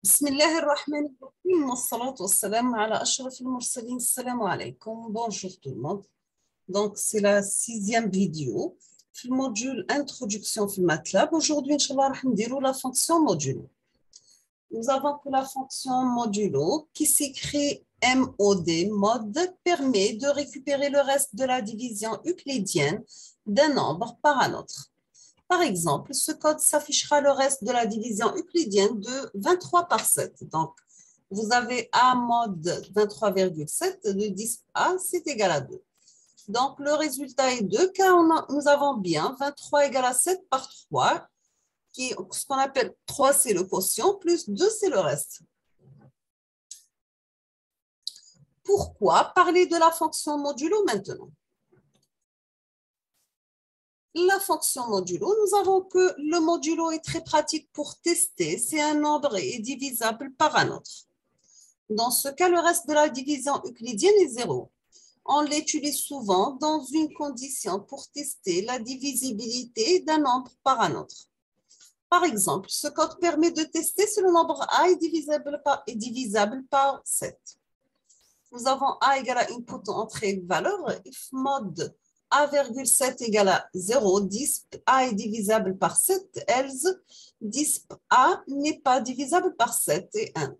بسم الله الرحمن الرحيم والصلاة والسلام على أشرف المرسلين. السلام عليكم. Bonjour tout le monde. Donc, c'est la 6e vidéo في الموديول Introduction في MATLAB. Aujourd'hui, Inch'Allah, راح نديرو la fonction modulo. Nous avons que la fonction modulo qui s'écrit MOD, mode, permet de récupérer le reste de la division euclidienne d'un nombre par un autre. Par exemple, ce code s'affichera le reste de la division euclidienne de 23 par 7. Donc, vous avez A mode 23,7, le 10A, c'est égal à 2. Donc, le résultat est 2, car nous avons bien 23 égale à 7 par 3, qui est ce qu'on appelle 3, c'est le quotient, plus 2, c'est le reste. Pourquoi parler de la fonction modulo maintenant? La fonction modulo, nous avons que le modulo est très pratique pour tester si un nombre est divisable par un autre. Dans ce cas, le reste de la division euclidienne est 0. On l'utilise souvent dans une condition pour tester la divisibilité d'un nombre par un autre. Par exemple, ce code permet de tester si le nombre A est divisable par 7. Nous avons A égale à input entrée valeur, if mode A,7 égale à 0, disp A est divisable par 7, else disp A n'est pas divisable par 7 et int.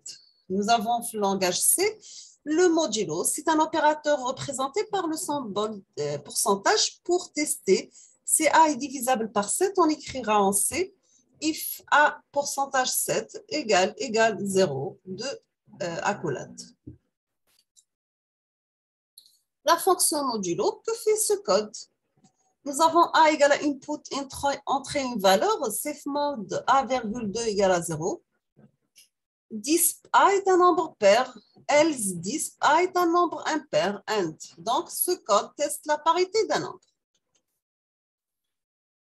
Nous avons le langage C. Le modulo, c'est un opérateur représenté par le symbole pourcentage pour tester si A est divisable par 7. On écrira en C if A pourcentage 7 égale 0 de accolade. La fonction modulo, que fait ce code? Nous avons A égale à input, entrer une valeur, safe mode A,2 égale à 0. Disp A est un nombre pair, else disp A est un nombre impair, int. Donc, ce code teste la parité d'un nombre.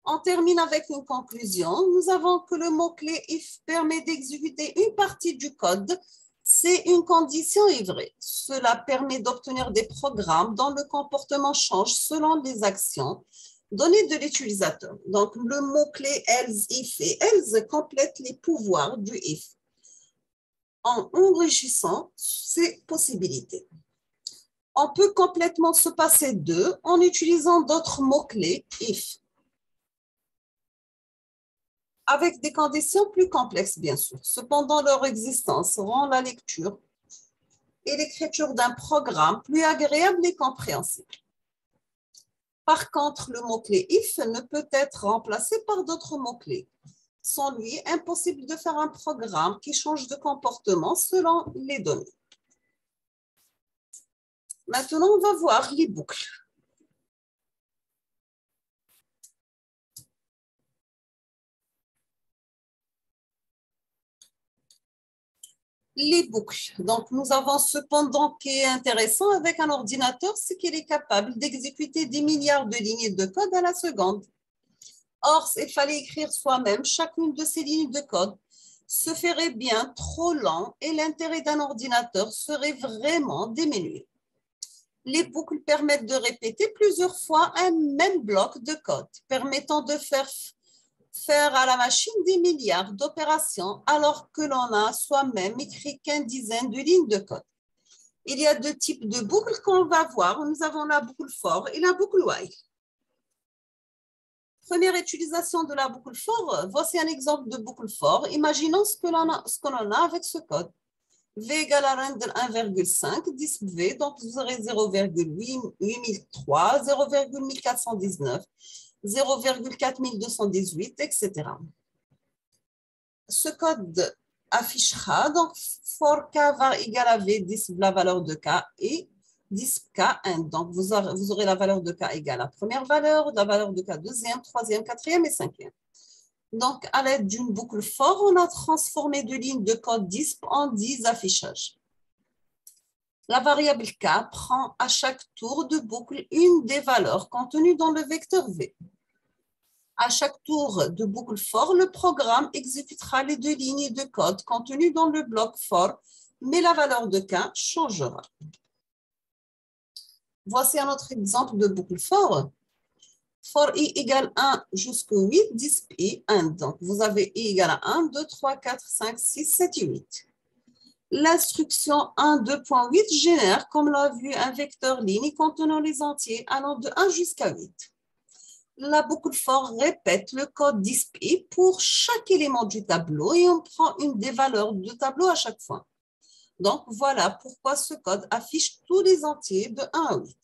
On termine avec une conclusion. Nous avons que le mot-clé if permet d'exécuter une partie du code. C'est une condition est vraie. Cela permet d'obtenir des programmes dont le comportement change selon les actions données de l'utilisateur. Donc, le mot-clé else, if et else complètent les pouvoirs du if en enrichissant ces possibilités. On peut complètement se passer d'eux en utilisant d'autres mots-clés if, avec des conditions plus complexes, bien sûr. Cependant, leur existence rend la lecture et l'écriture d'un programme plus agréable et compréhensible. Par contre, le mot-clé if ne peut être remplacé par d'autres mots-clés. Sans lui, impossible de faire un programme qui change de comportement selon les données. Maintenant, on va voir les boucles. Les boucles. Donc, nous avons cependant qui est intéressant avec un ordinateur, c'est qu'il est capable d'exécuter des milliards de lignes de code à la seconde. Or, s'il fallait écrire soi-même chacune de ces lignes de code, se ferait bien trop lent et l'intérêt d'un ordinateur serait vraiment diminué. Les boucles permettent de répéter plusieurs fois un même bloc de code, permettant de faire à la machine des milliards d'opérations alors que l'on a soi-même écrit qu'une dizaine de lignes de code. Il y a deux types de boucles qu'on va voir. Nous avons la boucle for et la boucle while. Première utilisation de la boucle for, voici un exemple de boucle for. Imaginons ce que l'on a avec ce code. V égale à render 1,5, disp V, donc vous aurez 0,8003, 0,1419, 0,4218, etc. Ce code affichera, donc for k va égal à V, disp la valeur de k et disp k 1. Donc vous aurez la valeur de k égale à première valeur, la valeur de k deuxième, troisième, quatrième et cinquième. Donc, à l'aide d'une boucle for, on a transformé deux lignes de code disp en 10 affichages. La variable k prend à chaque tour de boucle une des valeurs contenues dans le vecteur v. À chaque tour de boucle for, le programme exécutera les deux lignes de code contenues dans le bloc for, mais la valeur de k changera. Voici un autre exemple de boucle for. For i égale 1 jusqu'au 8, disp i and. Donc, vous avez i égale à 1, 2, 3, 4, 5, 6, 7 et 8. L'instruction 1, 2.8 génère, comme l'a vu, un vecteur ligne contenant les entiers allant de 1 jusqu'à 8. La boucle for répète le code disp pour chaque élément du tableau et on prend une des valeurs du tableau à chaque fois. Donc, voilà pourquoi ce code affiche tous les entiers de 1 à 8.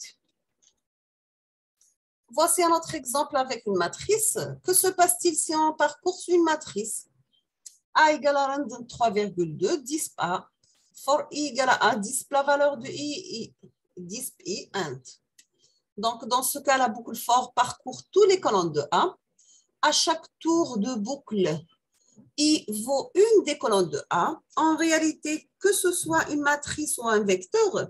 Voici un autre exemple avec une matrice. Que se passe-t-il si on parcourt une matrice? A égale à 3,2, disp A. For i égale à A, disp la valeur de i, disp i, and. Donc, dans ce cas, la boucle for parcourt tous les colonnes de A. À chaque tour de boucle, i vaut une des colonnes de A. En réalité, que ce soit une matrice ou un vecteur,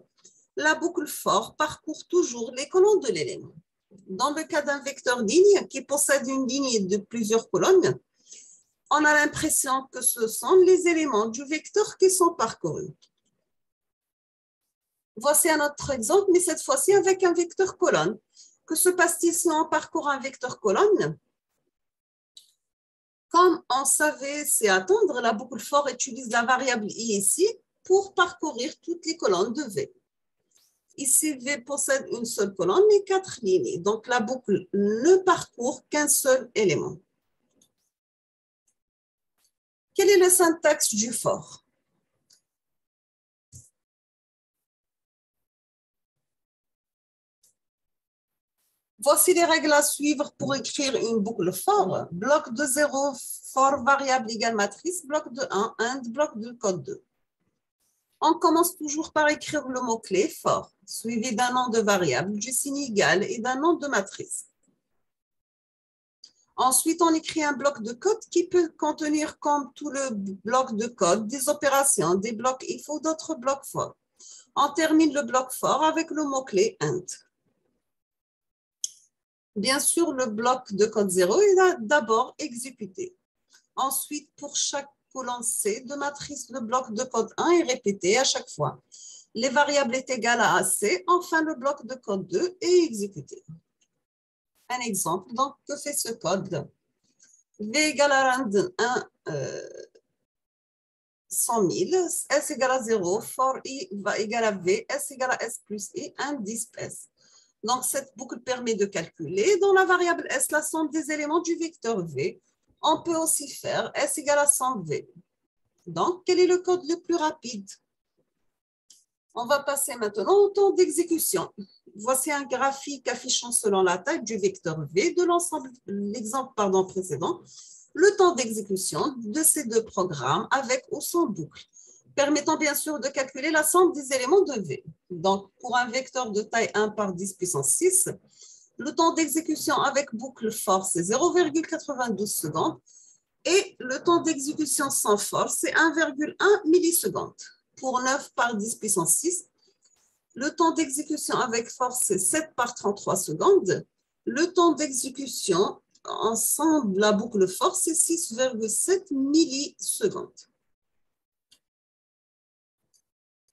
la boucle for parcourt toujours les colonnes de l'élément. Dans le cas d'un vecteur ligne qui possède une ligne de plusieurs colonnes, on a l'impression que ce sont les éléments du vecteur qui sont parcourus. Voici un autre exemple, mais cette fois-ci avec un vecteur colonne. Que se passe-t-il si on parcourt un vecteur colonne? Comme on savait s'y attendre, la boucle for utilise la variable i ici pour parcourir toutes les colonnes de V. Ici, V possède une seule colonne et 4 lignes. Donc, la boucle ne parcourt qu'un seul élément. Quel est le syntaxe du for? Voici les règles à suivre pour écrire une boucle for. Bloc de 0, for variable égale matrice, bloc de 1, and, bloc de code 2. On commence toujours par écrire le mot-clé for, suivi d'un nom de variable, du signe égal et d'un nom de matrice. Ensuite, on écrit un bloc de code qui peut contenir, comme tout le bloc de code, des opérations, des blocs if ou d'autres blocs for. On termine le bloc for avec le mot-clé and. Bien sûr, le bloc de code 0 est d'abord exécuté. Ensuite, pour chaque colonne C de matrice, le bloc de code 1 est répété à chaque fois. Les variables est égales à AC. Enfin, le bloc de code 2 est exécuté. Un exemple, donc, que fait ce code? V égale à 1, 100 000, S égale à 0, for I va égale à V, S égale à S plus I, un disp S. Donc, cette boucle permet de calculer dans la variable S la somme des éléments du vecteur V. On peut aussi faire S égale à 100V. Donc, quel est le code le plus rapide? On va passer maintenant au temps d'exécution. Voici un graphique affichant selon la taille du vecteur V de l'ensemble, l'exemple précédent, le temps d'exécution de ces deux programmes avec ou sans boucle, permettant bien sûr de calculer la somme des éléments de V. Donc, pour un vecteur de taille 1 par 10 puissance 6, le temps d'exécution avec boucle for, c'est 0,92 secondes et le temps d'exécution sans for, c'est 1,1 millisecondes. Pour 9 par 10 puissance 6, le temps d'exécution avec for, c'est 7 par 33 secondes. Le temps d'exécution ensemble, la boucle for, c'est 6,7 millisecondes.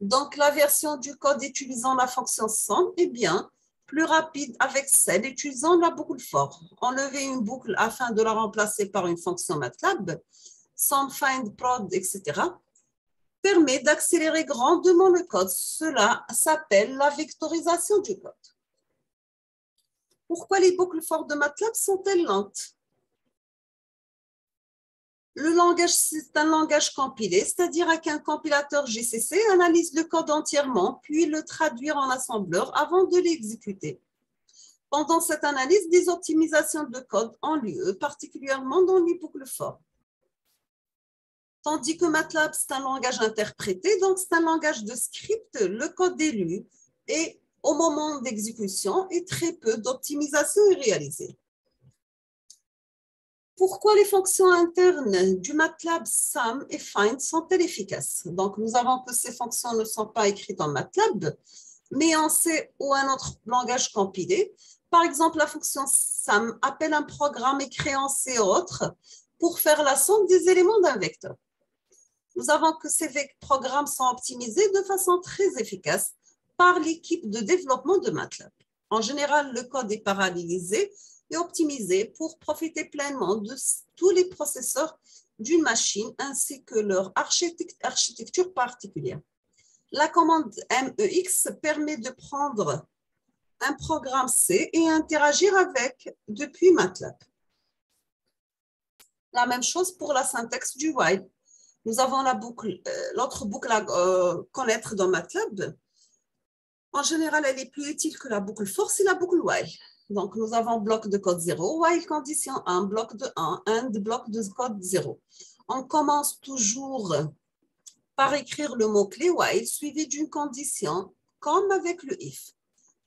Donc, la version du code utilisant la fonction sum est bien plus rapide avec celle utilisant la boucle for. Enlever une boucle afin de la remplacer par une fonction MATLAB, sum, find, prod, etc., permet d'accélérer grandement le code. Cela s'appelle la vectorisation du code. Pourquoi les boucles for de MATLAB sont-elles lentes? Le langage, c'est un langage compilé, c'est-à-dire qu'un compilateur GCC analyse le code entièrement, puis le traduit en assembleur avant de l'exécuter. Pendant cette analyse, des optimisations de code ont lieu, particulièrement dans les boucles for. Tandis que MATLAB, c'est un langage interprété, donc c'est un langage de script, le code est lu et au moment d'exécution, et très peu d'optimisation est réalisée. Pourquoi les fonctions internes du MATLAB sum et find sont-elles efficaces? Donc, nous avons que ces fonctions ne sont pas écrites en MATLAB, mais en C ou un autre langage compilé. Par exemple, la fonction sum appelle un programme écrit en C ou autre pour faire la somme des éléments d'un vecteur. Nous avons que ces programmes sont optimisés de façon très efficace par l'équipe de développement de MATLAB. En général, le code est parallélisé et optimisé pour profiter pleinement de tous les processeurs d'une machine ainsi que leur architecture particulière. La commande MEX permet de prendre un programme C et interagir avec depuis MATLAB. La même chose pour la syntaxe du while. Nous avons l'autre boucle à connaître dans MATLAB. En général, elle est plus utile que la boucle for, c'est la boucle while. Donc, nous avons bloc de code 0, while condition 1, bloc de 1, and bloc de code 0. On commence toujours par écrire le mot-clé while suivi d'une condition, comme avec le if.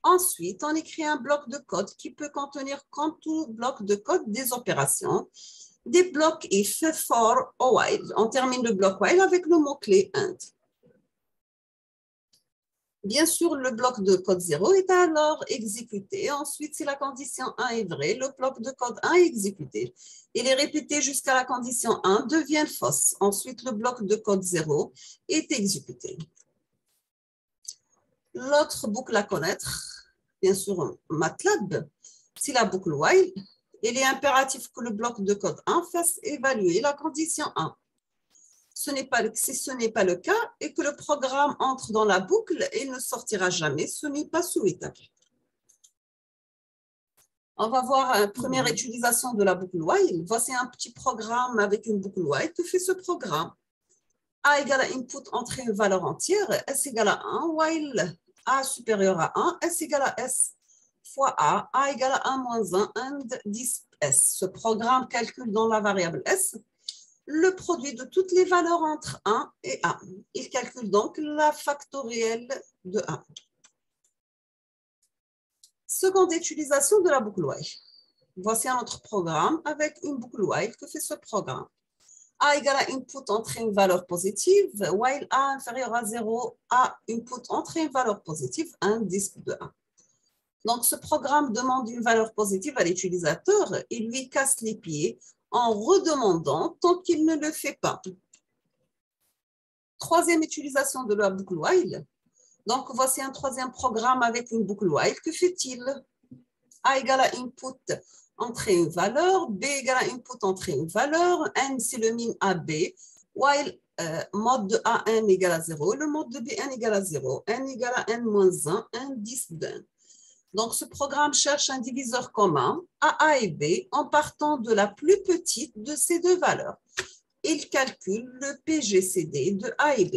Ensuite, on écrit un bloc de code qui peut contenir, comme tout bloc de code, des opérations, des blocs if, for ou while. On termine le bloc while avec le mot-clé and. Bien sûr, le bloc de code 0 est alors exécuté. Ensuite, si la condition 1 est vraie, le bloc de code 1 est exécuté. Il est répété jusqu'à la condition 1 devienne fausse. Ensuite, le bloc de code 0 est exécuté. L'autre boucle à connaître, bien sûr, MATLAB, c'est la boucle while. Il est impératif que le bloc de code 1 fasse évaluer la condition 1. Si ce n'est pas le cas et que le programme entre dans la boucle, il ne sortira jamais, ce n'est pas souhaitable. On va voir une première utilisation de la boucle while. Voici un petit programme avec une boucle while. Que fait ce programme? A égale à input, entrer une valeur entière, S égale à 1, while A supérieur à 1, S égale à S fois A égale à 1 moins 1, and 10S. Ce programme calcule dans la variable S le produit de toutes les valeurs entre 1 et A. Il calcule donc la factorielle de 1. Seconde utilisation de la boucle while. Voici un autre programme avec une boucle while. Que fait ce programme? A égale à input, entrer une valeur positive, while A inférieur à 0, A input, entrer une valeur positive, un disque de 1. Donc, ce programme demande une valeur positive à l'utilisateur et lui casse les pieds en redemandant tant qu'il ne le fait pas. Troisième utilisation de la boucle while. Donc, voici un troisième programme avec une boucle while. Que fait-il? A égale à input, entrer une valeur, B égale à input, entrer une valeur, N c'est le min AB, while mode de A, N égale à 0, le mode de B, N égale à 0, N égale à N moins 1, N 10 d'un. Donc, ce programme cherche un diviseur commun à A et B en partant de la plus petite de ces deux valeurs. Il calcule le PGCD de A et B.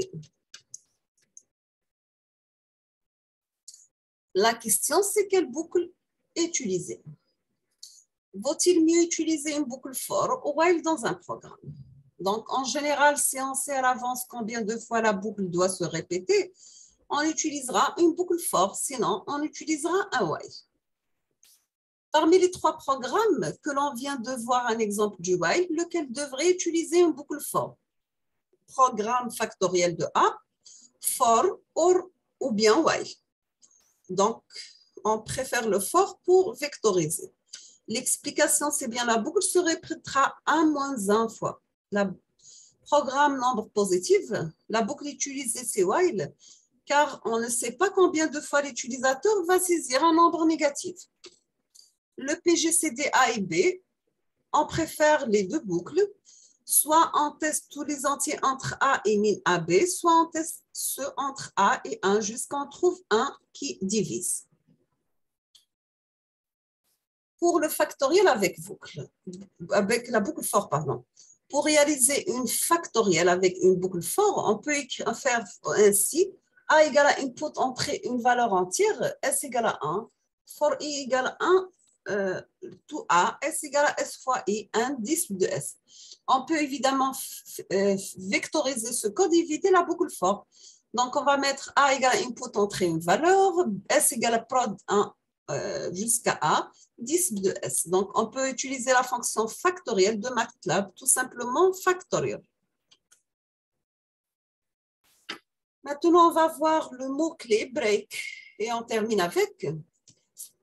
La question, c'est quelle boucle utiliser? Vaut-il mieux utiliser une boucle for ou while dans un programme? Donc, en général, si on sait à l'avance combien de fois la boucle doit se répéter, on utilisera une boucle for, sinon on utilisera un while. Parmi les trois programmes que l'on vient de voir un exemple du while, lequel devrait utiliser une boucle for? Programme factoriel de A, for ou bien while. Donc, on préfère le for pour vectoriser. L'explication, c'est bien la boucle se répétera 1 moins 1 fois. Le programme nombre positif, la boucle utilisée, c'est while, car on ne sait pas combien de fois l'utilisateur va saisir un nombre négatif. Le PGCD A et B, on préfère les deux boucles. Soit on teste tous les entiers entre A et min AB, soit on teste ceux entre A et 1 jusqu'à on trouve un qui divise. Pour le factoriel avec la boucle for, pardon. Pour réaliser une factorielle avec une boucle for, on peut faire ainsi. A égale à input, entrer une valeur entière, S égale à 1, for I égale à 1, tout A, S égale à S fois I, 1, 10 de S. On peut évidemment vectoriser ce code et éviter la boucle for. Donc, on va mettre A égale à input, entrer une valeur, S égale à prod 1 jusqu'à A, 10 de S. Donc, on peut utiliser la fonction factorielle de MATLAB, tout simplement factorial. Maintenant, on va voir le mot-clé break et on termine avec.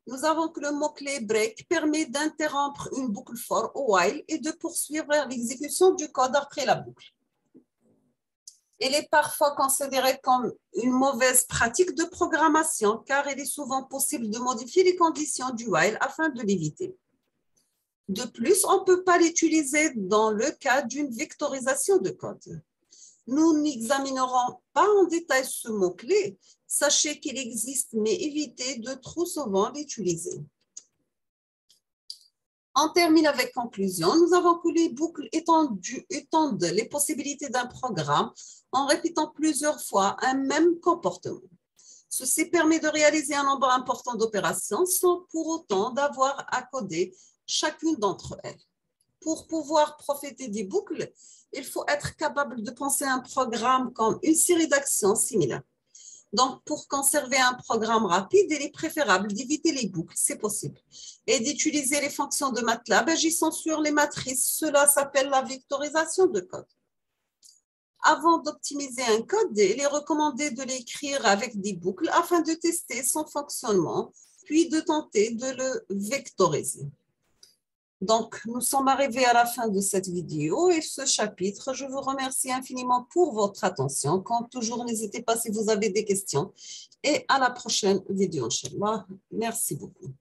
Nous avons que le mot-clé break permet d'interrompre une boucle for ou while et de poursuivre l'exécution du code après la boucle. Il est parfois considéré comme une mauvaise pratique de programmation car il est souvent possible de modifier les conditions du while afin de l'éviter. De plus, on ne peut pas l'utiliser dans le cas d'une vectorisation de code. Nous n'examinerons pas en détail ce mot-clé. Sachez qu'il existe, mais évitez de trop souvent l'utiliser. On termine avec conclusion. Nous avons que les boucles étendent les possibilités d'un programme en répétant plusieurs fois un même comportement. Ceci permet de réaliser un nombre important d'opérations sans pour autant d'avoir à coder chacune d'entre elles. Pour pouvoir profiter des boucles, il faut être capable de penser un programme comme une série d'actions similaires. Donc, pour conserver un programme rapide, il est préférable d'éviter les boucles, c'est possible, et d'utiliser les fonctions de MATLAB agissant sur les matrices. Cela s'appelle la vectorisation de code. Avant d'optimiser un code, il est recommandé de l'écrire avec des boucles afin de tester son fonctionnement, puis de tenter de le vectoriser. Donc, nous sommes arrivés à la fin de cette vidéo et ce chapitre. Je vous remercie infiniment pour votre attention. Comme toujours, n'hésitez pas si vous avez des questions. Et à la prochaine vidéo, Inch'Allah. Merci beaucoup.